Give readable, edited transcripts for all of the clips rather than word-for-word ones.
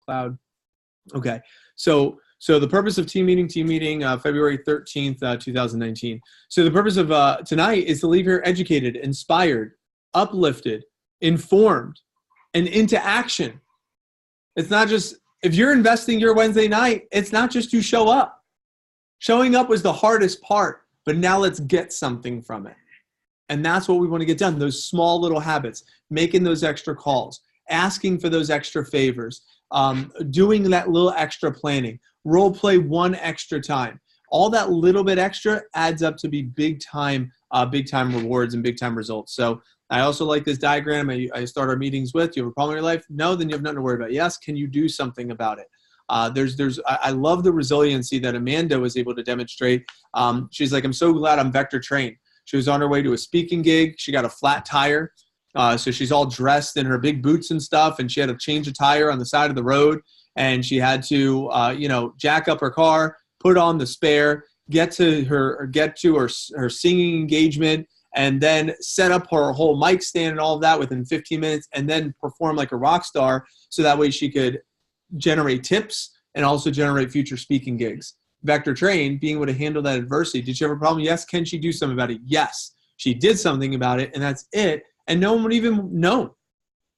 cloud. Okay. So the purpose of team meeting, February 13th, 2019. So the purpose of tonight is to leave here educated, inspired, uplifted, informed, and into action. It's not just, if you're investing your Wednesday night, it's not just you show up. Showing up was the hardest part, but now let's get something from it. And that's what we want to get done. Those small little habits, making those extra calls, asking for those extra favors, doing that little extra planning, role play one extra time. All that little bit extra adds up to be big time rewards and big time results. So I also like this diagram I start our meetings with. Do you have a problem in your life? No, then you have nothing to worry about. Yes, can you do something about it? I love the resiliency that Amanda was able to demonstrate. She's like, I'm so glad I'm vector trained. She was on her way to a speaking gig. She got a flat tire. So she's all dressed in her big boots and stuff, and she had to change a tire on the side of the road, and she had to, jack up her car, put on the spare, get to her singing engagement, and then set up her whole mic stand and all of that within 15 minutes, and then perform like a rock star, so that way she could generate tips and also generate future speaking gigs. Vector trained, being able to handle that adversity. Did she have a problem? Yes. Can she do something about it? Yes. She did something about it, and that's it. And no one would even know.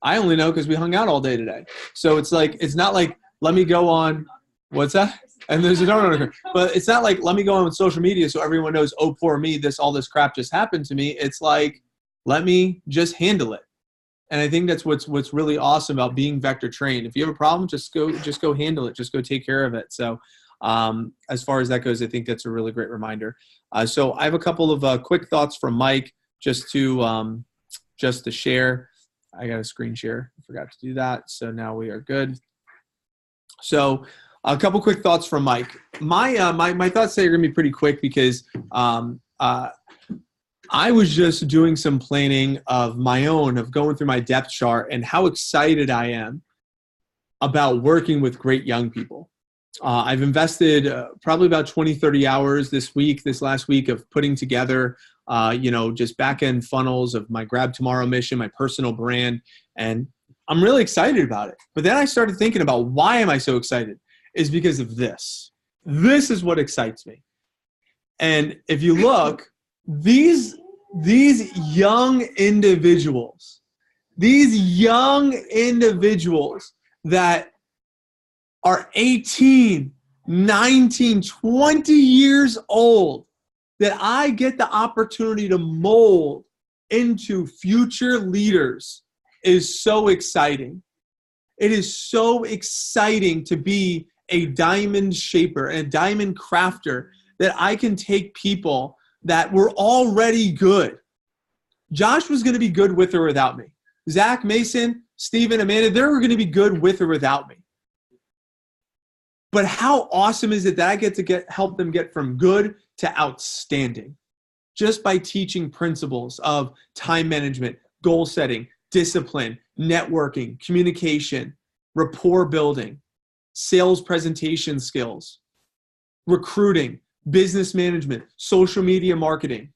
I only know because we hung out all day today. So it's not like, let me go on, what's that? And there's no. But it's not like, let me go on social media so everyone knows, oh, poor me, all this crap just happened to me. It's like, let me just handle it. And I think that's what's really awesome about being vector trained. If you have a problem, just go handle it. Just go take care of it. So as far as that goes, I think that's a really great reminder. So I have a couple of quick thoughts from Mike just to share. I got a screen share. I forgot to do that. So now we are good. So a couple quick thoughts from Mike. My thoughts today are going to be pretty quick because I was just doing some planning of my own, of going through my depth chart and how excited I am about working with great young people. I've invested probably about 20, 30 hours this last week of putting together, just back-end funnels of my Grab Tomorrow mission, my personal brand, and I'm really excited about it. But then I started thinking about why am I so excited? Is because of this. This is what excites me. And if you look, these young individuals that are 18, 19, 20 years old, that I get the opportunity to mold into future leaders is so exciting. It is so exciting to be a diamond shaper and a diamond crafter, that I can take people that were already good. Josh was going to be good with or without me. Zach, Mason, Steven, Amanda, they were going to be good with or without me. But how awesome is it that I get to help them get from good to outstanding just by teaching principles of time management, goal setting, discipline, networking, communication, rapport building, sales presentation skills, recruiting, business management, social media marketing.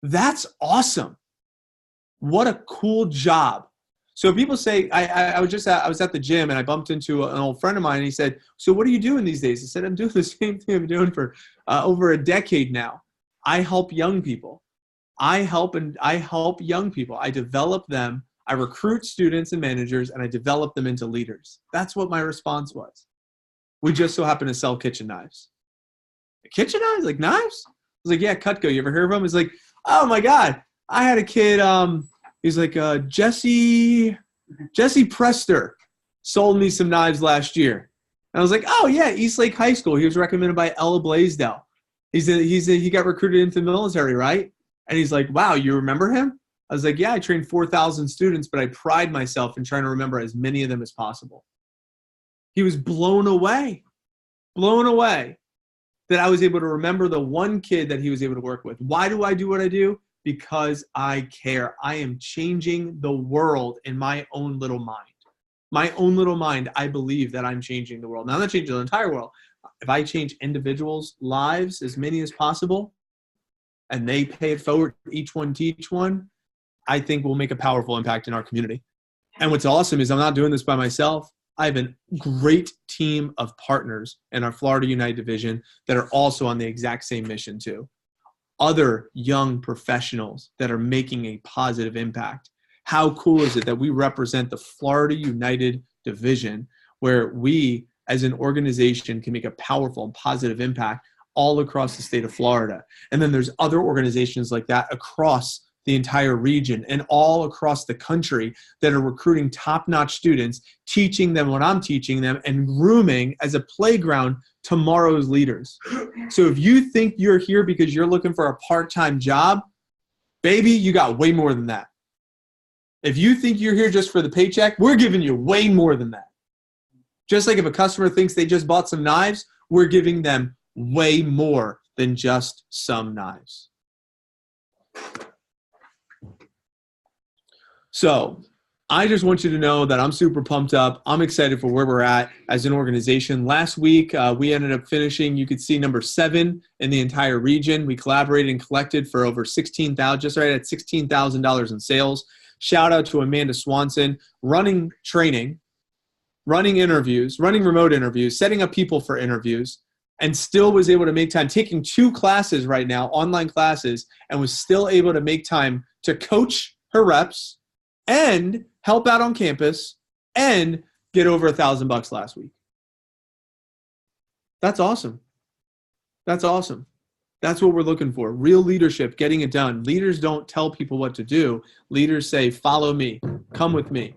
That's awesome. What a cool job. So people say, I was at the gym and I bumped into an old friend of mine and he said, so what are you doing these days? I said, I'm doing the same thing I've been doing for over a decade now. I help young people. I help young people. I develop them. I recruit students and managers and I develop them into leaders. That's what my response was. We just so happen to sell kitchen knives. Kitchen knives? Like knives? I was like, yeah, Cutco. You ever heard of them? It's like, oh my God. I had a kid, he's like, Jesse Prester sold me some knives last year. And I was like, oh yeah, Eastlake High School. He was recommended by Ella Blaisdell. He got recruited into the military, right? And he's like, wow, you remember him? I was like, yeah, I trained 4,000 students, but I pride myself in trying to remember as many of them as possible. He was blown away that I was able to remember the one kid that he was able to work with. Why do I do what I do? Because I care. I am changing the world in my own little mind. My own little mind, I believe that I'm changing the world. Now, I'm not changing the entire world. If I change individuals' lives, as many as possible, and they pay it forward, each one teach one, I think we'll make a powerful impact in our community. And what's awesome is I'm not doing this by myself. I have a great team of partners in our Florida United division that are also on the exact same mission too. Other young professionals that are making a positive impact. How cool is it that we represent the Florida United division, where we as an organization can make a powerful and positive impact all across the state of Florida. And then there's other organizations like that across the entire region and all across the country that are recruiting top-notch students, teaching them what I'm teaching them, and grooming as a playground tomorrow's leaders. So if you think you're here because you're looking for a part-time job, baby, you got way more than that. If you think you're here just for the paycheck, we're giving you way more than that. Just like if a customer thinks they just bought some knives, we're giving them way more than just some knives. So I just want you to know that I'm super pumped up. I'm excited for where we're at as an organization. Last week, we ended up finishing, you could see, number 7 in the entire region. We collaborated and collected for over $16,000, just right at $16,000 in sales. Shout out to Amanda Swanson, running training, running interviews, running remote interviews, setting up people for interviews, and still was able to make time, taking 2 classes right now, online classes, and was still able to make time to coach her reps and help out on campus and get over $1,000 last week. That's awesome. That's awesome. That's what we're looking for. Real leadership, getting it done. Leaders don't tell people what to do. Leaders say, follow me, come with me.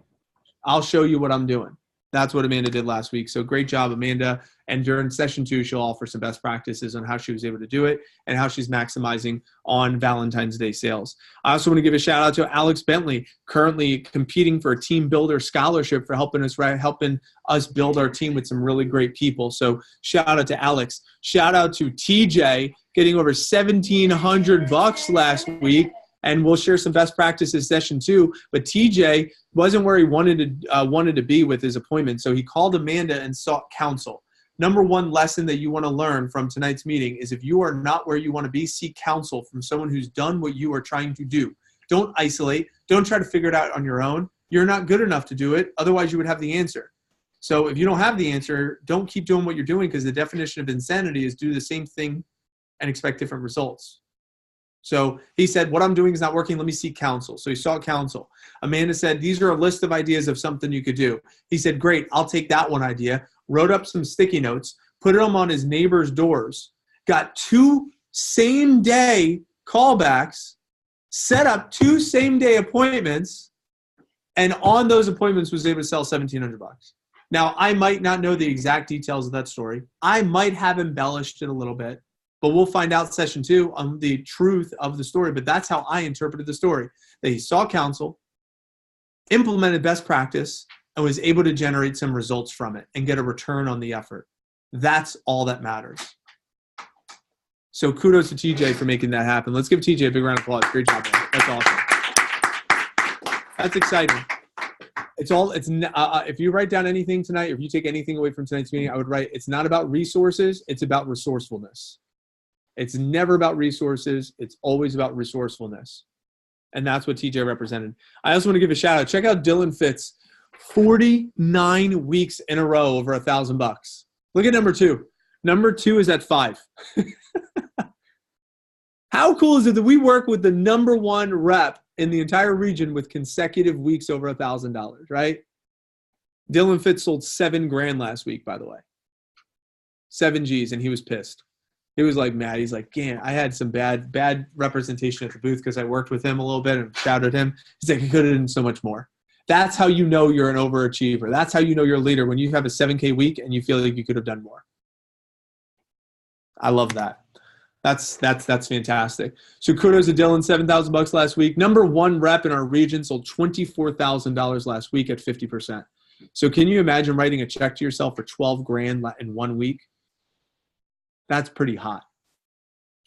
I'll show you what I'm doing. That's what Amanda did last week. So great job, Amanda. And during session 2, she'll offer some best practices on how she was able to do it and how she's maximizing on Valentine's Day sales. I also want to give a shout out to Alex Bentley, currently competing for a team builder scholarship for helping us build our team with some really great people. So shout out to Alex. Shout out to TJ, getting over $1,700 last week. And we'll share some best practices session 2. But TJ wasn't where he wanted to be with his appointment. So he called Amanda and sought counsel. Number 1 lesson that you want to learn from tonight's meeting is if you are not where you want to be, seek counsel from someone who's done what you are trying to do. Don't isolate. Don't try to figure it out on your own. You're not good enough to do it. Otherwise, you would have the answer. So if you don't have the answer, don't keep doing what you're doing, because the definition of insanity is do the same thing and expect different results. So he said, what I'm doing is not working. Let me seek counsel. So he sought counsel. Amanda said, these are a list of ideas of something you could do. He said, great, I'll take that one idea. Wrote up some sticky notes, put them on his neighbor's doors, got 2 same-day callbacks, set up 2 same-day appointments, and on those appointments was able to sell $1,700. Now, I might not know the exact details of that story. I might have embellished it a little bit. But we'll find out session 2 on the truth of the story. But that's how I interpreted the story. That he saw counsel, implemented best practice, and was able to generate some results from it and get a return on the effort. That's all that matters. So kudos to TJ for making that happen. Let's give TJ a big round of applause. Great job, man. That's awesome. That's exciting. If you write down anything tonight, or if you take anything away from tonight's meeting, I would write, it's not about resources, it's about resourcefulness. It's never about resources. It's always about resourcefulness. And that's what TJ represented. I also want to give a shout out. Check out Dylan Fitz. 49 weeks in a row over $1,000. Look at number 2. Number 2 is at 5. How cool is it that we work with the number 1 rep in the entire region with consecutive weeks over $1,000, right? Dylan Fitz sold $7,000 last week, by the way. 7 G's, and he was pissed. He was like mad. He's like, yeah, I had some bad representation at the booth because I worked with him a little bit and shouted him. He's like, I could have done so much more. That's how you know you're an overachiever. That's how you know you're a leader, when you have a 7K week and you feel like you could have done more. I love that. That's fantastic. So kudos to Dylan, $7,000 last week. Number 1 rep in our region sold $24,000 last week at 50%. So can you imagine writing a check to yourself for $12,000 in 1 week? That's pretty hot.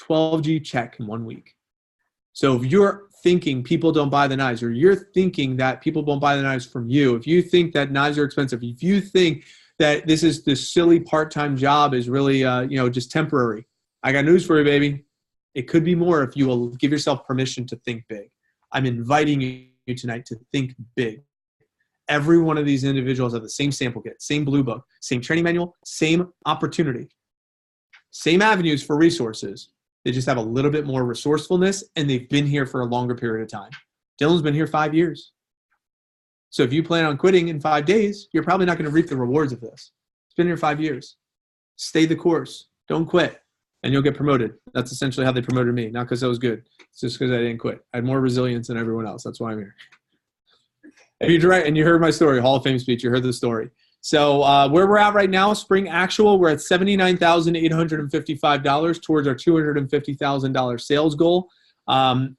12G check in 1 week. So if you're thinking people don't buy the knives, or you're thinking that people won't buy the knives from you, if you think that knives are expensive, if you think that this silly part-time job is really just temporary, I got news for you, baby. It could be more if you will give yourself permission to think big. I'm inviting you tonight to think big Every one of these individuals have the same sample kit, same blue book, same training manual, same opportunity, same avenues for resources. They just have a little bit more resourcefulness, and they've been here for a longer period of time. Dylan's been here 5 years. So if you plan on quitting in 5 days, you're probably not going to reap the rewards of this. It's been here 5 years. Stay the course. Don't quit, and you'll get promoted. That's essentially how they promoted me, not because I was good. It's just because I didn't quit. I had more resilience than everyone else. That's why I'm here. If you're direct, and you heard my story, Hall of Fame speech, you heard the story. So where we're at right now, spring actual, we're at $79,855 towards our $250,000 sales goal.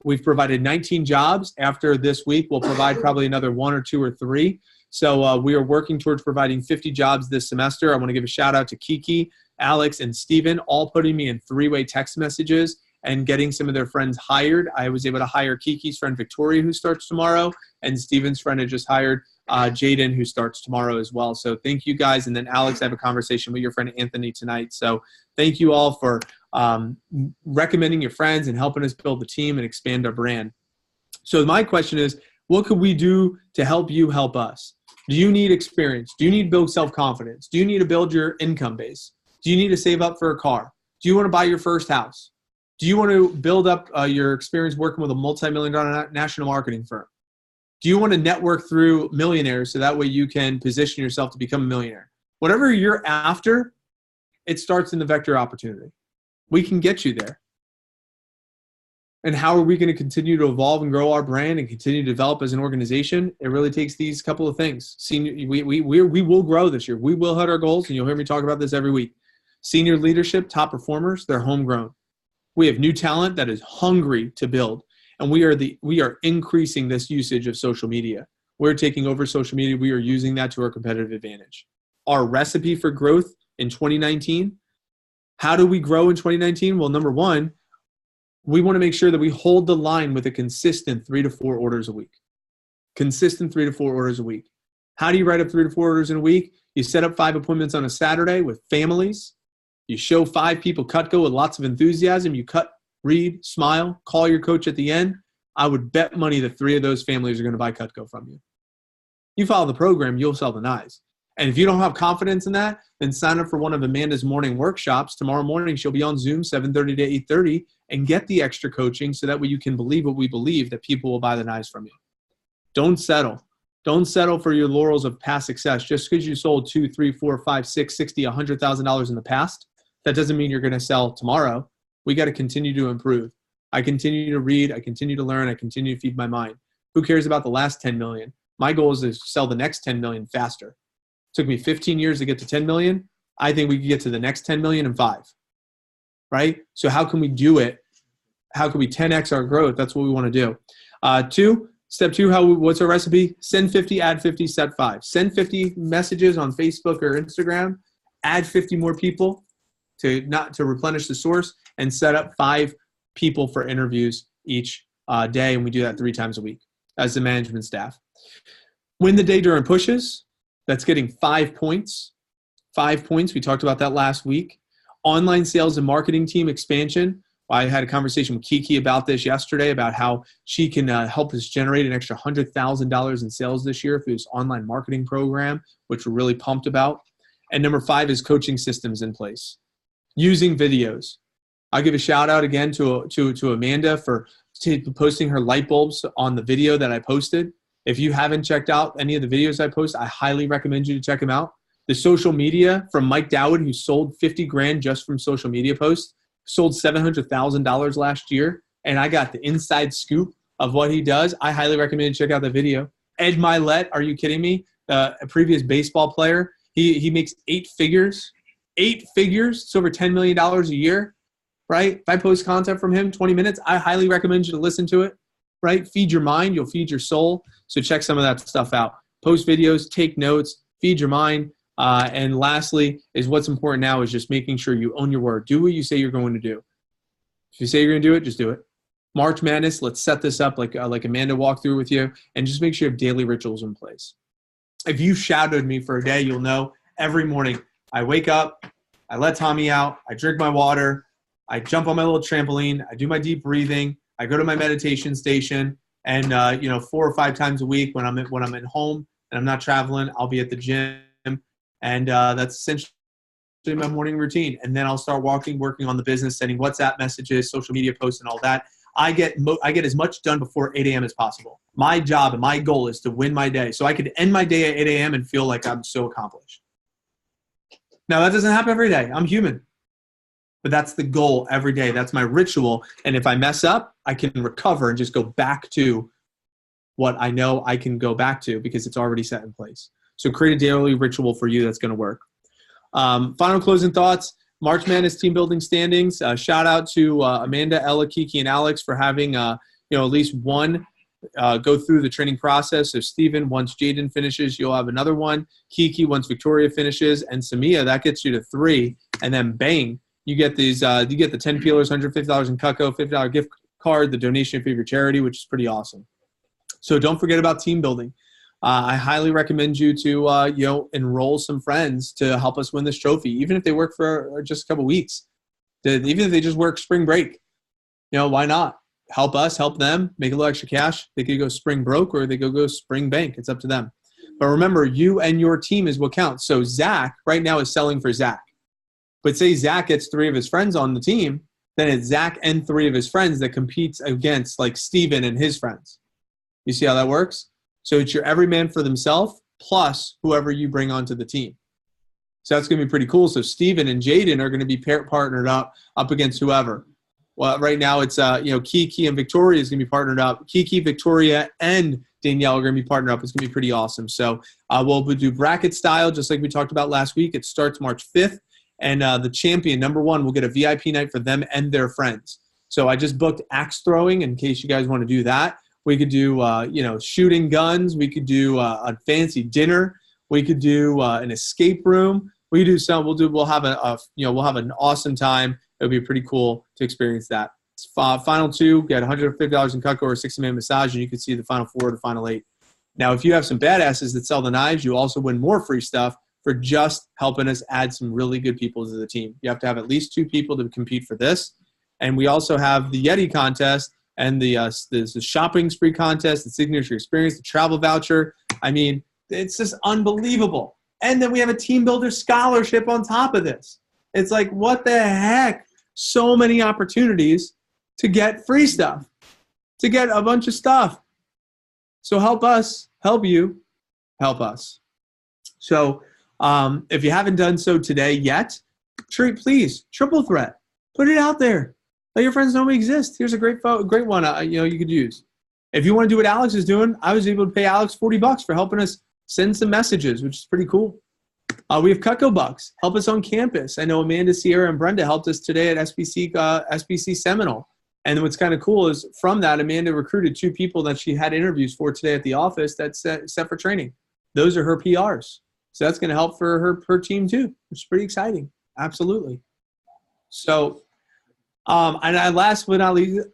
We've provided 19 jobs. After this week, we'll provide probably another 1 or 2 or 3. So we are working towards providing 50 jobs this semester. I want to give a shout out to Kiki, Alex, and Steven, all putting me in 3-way text messages and getting some of their friends hired. I was able to hire Kiki's friend Victoria, who starts tomorrow, and Steven's friend had just hired Jaden, who starts tomorrow as well. So thank you guys. And then Alex, I have a conversation with your friend Anthony tonight. So thank you all for recommending your friends and helping us build the team and expand our brand. So my question is, what could we do to help you help us? Do you need experience? Do you need to build self-confidence? Do you need to build your income base? Do you need to save up for a car? Do you want to buy your first house? Do you want to build up your experience working with a multi-million-dollar national marketing firm? Do you want to network through millionaires so that way you can position yourself to become a millionaire? Whatever you're after, it starts in the vector opportunity. We can get you there. And how are we going to continue to evolve and grow our brand and continue to develop as an organization? It really takes these couple of things. We will grow this year. We will hit our goals, and you'll hear me talk about this every week. Senior leadership, top performers, they're homegrown. We have new talent that is hungry to build, and we are increasing this usage of social media. We're taking over social media. We are using that to our competitive advantage. Our recipe for growth in 2019, how do we grow in 2019? Well, number one, we want to make sure that we hold the line with a consistent 3 to 4 orders a week. Consistent 3 to 4 orders a week. How do you write up 3 to 4 orders in a week? You set up 5 appointments on a Saturday with families. You show 5 people Cutco with lots of enthusiasm. You cut, read, smile, call your coach at the end. I would bet money that 3 of those families are going to buy Cutco from you. You follow the program, you'll sell the knives. And if you don't have confidence in that, then sign up for one of Amanda's morning workshops. Tomorrow morning, she'll be on Zoom 7:30 to 8:30 and get the extra coaching so that way you can believe what we believe, that people will buy the knives from you. Don't settle. Don't settle for your laurels of past success. Just because you sold 2, 3, 4, 5, 6, 60, $100,000 in the past, that doesn't mean you're going to sell tomorrow. We got to continue to improve. I continue to read. I continue to learn. I continue to feed my mind. Who cares about the last 10 million? My goal is to sell the next 10 million faster. It took me 15 years to get to 10 million. I think we can get to the next 10 million in 5. Right? So how can we do it? How can we 10x our growth? That's what we want to do. Step 2, what's our recipe? Send 50, add 50, set 5. Send 50 messages on Facebook or Instagram, add 50 more people to replenish the source, and set up 5 people for interviews each day. And we do that 3 times a week as the management staff. Win the day during pushes. That's getting 5 points. 5 points. We talked about that last week. Online sales and marketing team expansion. I had a conversation with Kiki about this yesterday, about how she can help us generate an extra $100,000 in sales this year through this online marketing program, which we're really pumped about. And number 5 is coaching systems in place. Using videos. I'll give a shout out again to Amanda for posting her light bulbs on the video that I posted. If you haven't checked out any of the videos I post, I highly recommend you to check them out. The social media from Mike Dowd, who sold 50 grand just from social media posts, sold $700,000 last year, and I got the inside scoop of what he does. I highly recommend you check out the video. Ed Milet, are you kidding me? A previous baseball player. He makes 8 figures. 8 figures. It's over $10 million a year, right? If I post content from him, 20 minutes, I highly recommend you to listen to it, right? Feed your mind, you'll feed your soul. So check some of that stuff out. Post videos, take notes, feed your mind. And lastly is what's important now is just making sure you own your word. Do what you say you're going to do. If you say you're going to do it, just do it. March Madness, let's set this up like Amanda walked through with you, and just make sure you have daily rituals in place. If you shadowed me for a day, you'll know every morning I wake up, I let Tommy out, I drink my water, I jump on my little trampoline, I do my deep breathing, I go to my meditation station, and 4 or 5 times a week when I'm at home, and I'm not traveling, I'll be at the gym. And that's essentially my morning routine. And then I'll start working on the business, sending WhatsApp messages, social media posts, and all that. I get as much done before 8 a.m. as possible. My job and my goal is to win my day. So I could end my day at 8 a.m. and feel like I'm so accomplished. Now, that doesn't happen every day. I'm human. But that's the goal every day. That's my ritual. And if I mess up, I can recover and just go back to what I know I can go back to because it's already set in place. So create a daily ritual for you that's going to work. Final closing thoughts. March Madness team building standings. Shout out to Amanda, Ella, Kiki, and Alex for having at least one go through the training process. So Steven, once Jaden finishes, you'll have another one. Kiki, once Victoria finishes, and Samia, that gets you to 3. And then bang, you get these. You get the 10 peelers, $150 in Cutco, $50 gift card, the donation fee for charity, which is pretty awesome. So don't forget about team building. I highly recommend you to enroll some friends to help us win this trophy, even if they work for just a couple weeks. Even if they just work spring break, why not? Help us, help them, make a little extra cash. They could go spring broke or they could go spring bank. It's up to them. But remember, you and your team is what counts. So Zach right now is selling for Zach. But say Zach gets 3 of his friends on the team, then it's Zach and 3 of his friends that competes against like Steven and his friends. You see how that works? So it's your every man for themselves plus whoever you bring onto the team. So that's going to be pretty cool. So Steven and Jaden are going to be partnered up against whoever. Well, right now it's Kiki and Victoria is going to be partnered up. Kiki, Victoria, and Danielle are going to be partnered up. It's going to be pretty awesome. So we'll do bracket style just like we talked about last week. It starts March 5th. And the champion, number 1, will get a VIP night for them and their friends. So I just booked axe throwing in case you guys want to do that. We could do, shooting guns. We could do a fancy dinner. We could do an escape room. We could do some. We'll have an awesome time. It'll be pretty cool to experience that. Final 2 get $150 in Cutco or 60-minute massage, and you can see the final 4 to final 8. Now, if you have some badasses that sell the knives, you also win more free stuff for just helping us add some really good people to the team. You have to have at least 2 people to compete for this, and we also have the Yeti contest. And the shopping spree contest, the signature experience, the travel voucher. I mean, it's just unbelievable. And then we have a team builder scholarship on top of this. It's like, what the heck? So many opportunities to get free stuff, to get a bunch of stuff. So help us, help you, help us. So if you haven't done so today yet, please, Triple Threat, put it out there. Let your friends know we exist. Here's a great one you could use. If you want to do what Alex is doing, I was able to pay Alex $40 for helping us send some messages, which is pretty cool. We have Cutco Bucks. Help us on campus. I know Amanda, Sierra, and Brenda helped us today at SBC Seminole. And what's kind of cool is from that, Amanda recruited 2 people that she had interviews for today at the office that's set for training. Those are her PRs. So that's going to help for her team too, which is pretty exciting. Absolutely. So, and last but not least,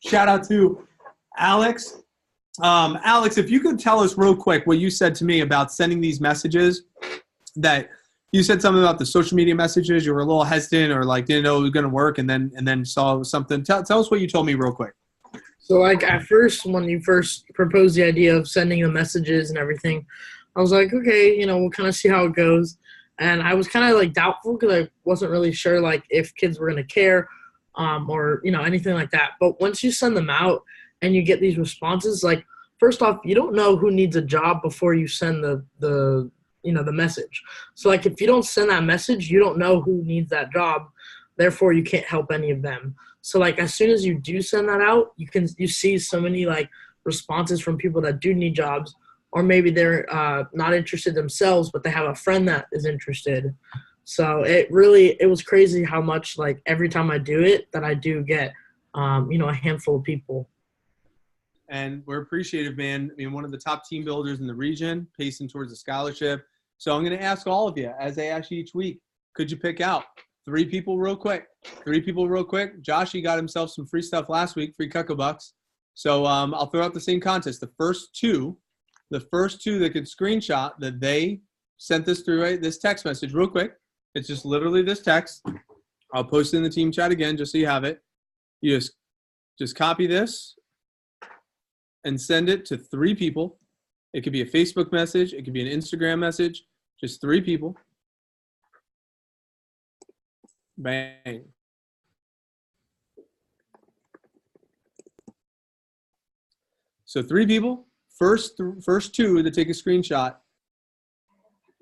shout out to Alex. Alex, if you could tell us real quick what you said to me about sending these messages, that you said something about the social media messages. You were a little hesitant or like didn't know it was going to work and then saw something. Tell us what you told me real quick. So like at first, when you first proposed the idea of sending the messages and everything, I was like, okay, we'll kind of see how it goes. And I was kind of like doubtful because I wasn't really sure like if kids were going to care or, anything like that. But once you send them out and you get these responses, like first off, you don't know who needs a job before you send the message. So like if you don't send that message, you don't know who needs that job. Therefore, you can't help any of them. So like as soon as you do send that out, you see so many like responses from people that do need jobs. Or maybe they're not interested themselves, but they have a friend that is interested. So it was crazy how much, like, every time I do it, that I do get, a handful of people. And we're appreciative, man. I mean, one of the top team builders in the region, pacing towards a scholarship. So I'm going to ask all of you, as I ask you each week, could you pick out 3 people real quick? 3 people real quick. Josh, he got himself some free stuff last week, free Cutco Bucks. So I'll throw out the same contest. The first two that could screenshot that they sent this through this text message real quick. It's just literally this text. I'll post it in the team chat again just so you have it. You just copy this and send it to 3 people. It could be a Facebook message. It could be an Instagram message. Just 3 people. Bang. So 3 people. First 2 to take a screenshot.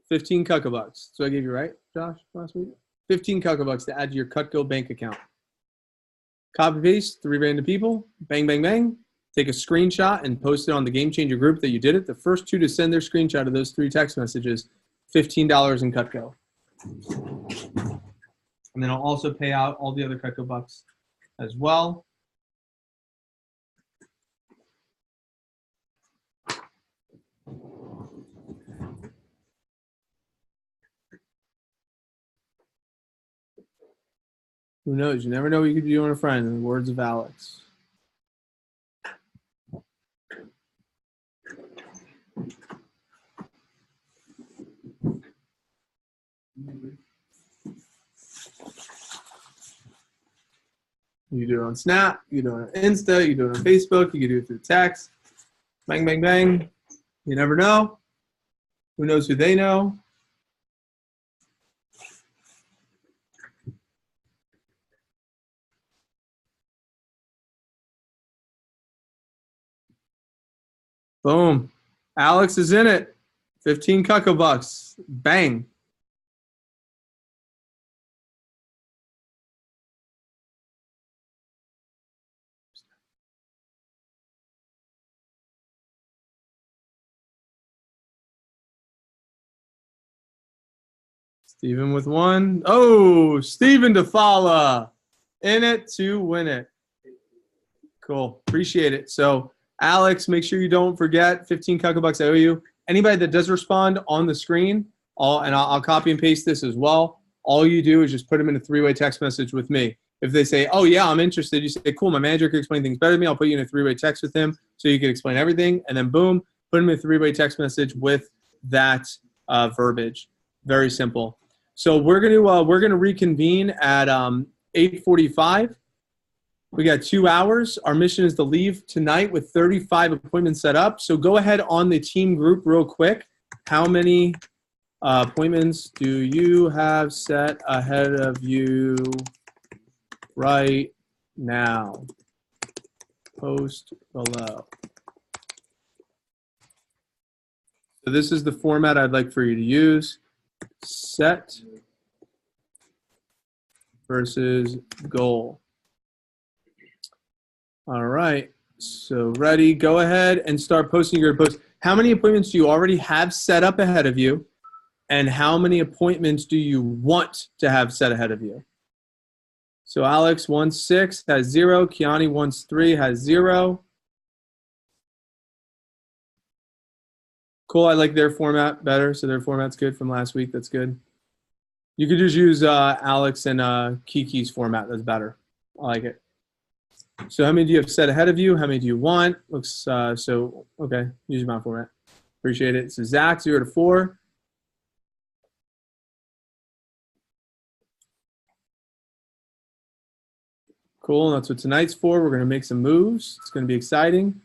15 Cuckabucks. So I gave you right, Josh, last week? 15 Cuckabucks to add to your Cutco bank account. Copy paste, 3 random people. Bang, bang, bang. Take a screenshot and post it on the Game Changer group that you did it. The first 2 to send their screenshot of those 3 text messages, $15 in Cutco. And then I'll also pay out all the other Cutco bucks as well. Who knows? You never know what you could do on a friend, in the words of Alex. You do it on Snap, you do it on Insta, you do it on Facebook, you can do it through text. Bang, bang, bang. You never know. Who knows who they know? Boom. Alex is in it. 15 Cuckabucks. Bang. Steven with 1. Oh, Steven DeFala. In it to win it. Cool. Appreciate it. So, Alex, make sure you don't forget 15 Cuckabucks I owe you. Anybody that does respond on the screen, I'll copy and paste this as well. All you do is just put them in a 3-way text message with me. If they say, oh, yeah, I'm interested, you say, cool, my manager can explain things better than me. I'll put you in a 3-way text with him so you can explain everything. And then, boom, put them in a 3-way text message with that verbiage. Very simple. So we're gonna reconvene at 8:45. We got 2 hours. Our mission is to leave tonight with 35 appointments set up. So go ahead on the team group real quick. How many appointments do you have set ahead of you right now? Post below. So this is the format I'd like for you to use. Set versus goal. All right, so ready, go ahead and start posting your posts. How many appointments do you already have set up ahead of you? And how many appointments do you want to have set ahead of you? So Alex wants 6, has 0. Kiani wants 3, has 0. Cool, I like their format better, so their format's good from last week. That's good. You could just use Alex and Kiki's format. That's better. I like it. So how many do you have set ahead of you? How many do you want? Looks okay. Use my format. Appreciate it. So Zach, 0 to 4. Cool, and that's what tonight's for. We're going to make some moves. It's going to be exciting.